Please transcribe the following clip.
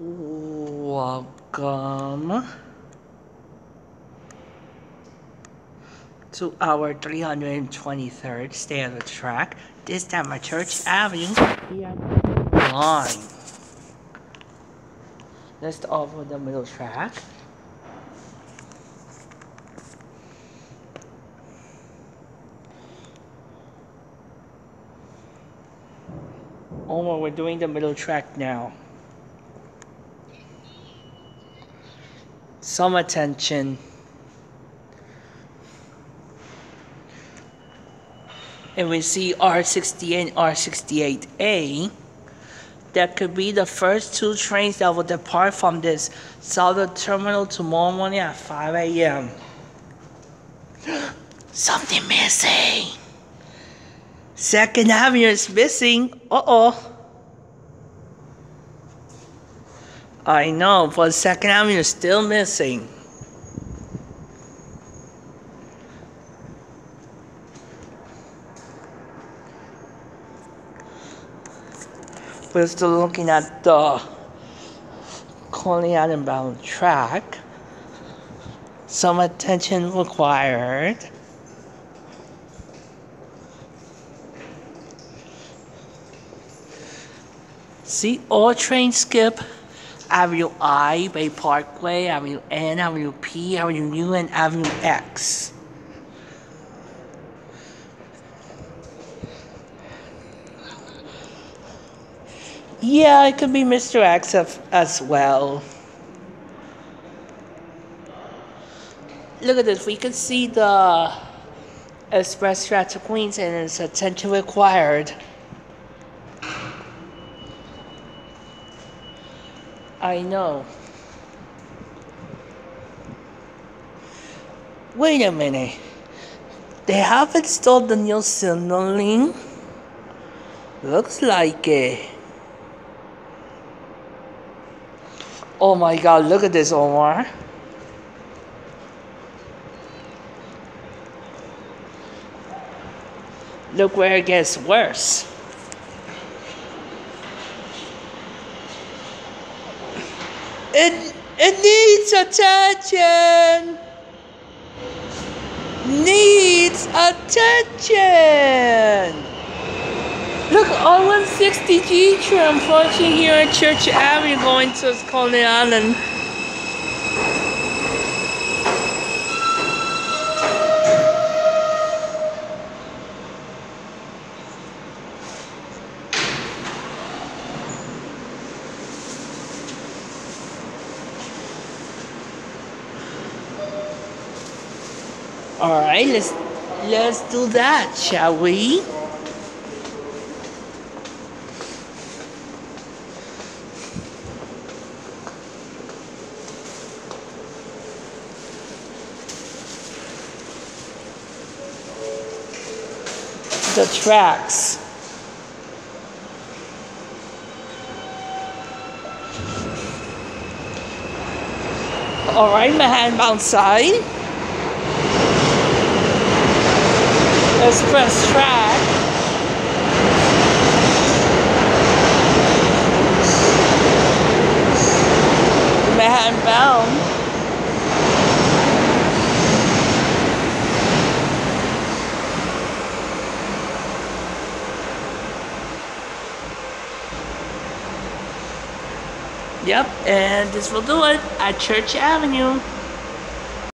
Welcome to our 323rd stay on the track, this time at Church Avenue here at line. Let's offer the middle track. We're doing the middle track now. Some attention. And we see R68 and R68A. That could be the first two trains that will depart from this southern terminal tomorrow morning at 5 a.m. Something missing. Second Avenue is missing. I know, but Second Avenue is still missing. We're still looking at the Coney Island bound track. Some attention required. See, all trains skip Avenue I, Bay Parkway, Avenue N, Avenue P, Avenue U, and Avenue X. Yeah, it could be Mr. X as well. Look at this, we can see the express track to Queens and its attention required. I know. Wait a minute. They have installed the new signaling? Looks like it. Oh my god, look at this, Omar. Look where it gets worse. It needs attention. Needs attention. Look, R160G tram approaching here at Church Avenue going to Coney Island. Alright, let's do that, shall we? The tracks. Alright, Manhattan bound side. Express track. Manhattan bound. Yep, and this will do it at Church Avenue.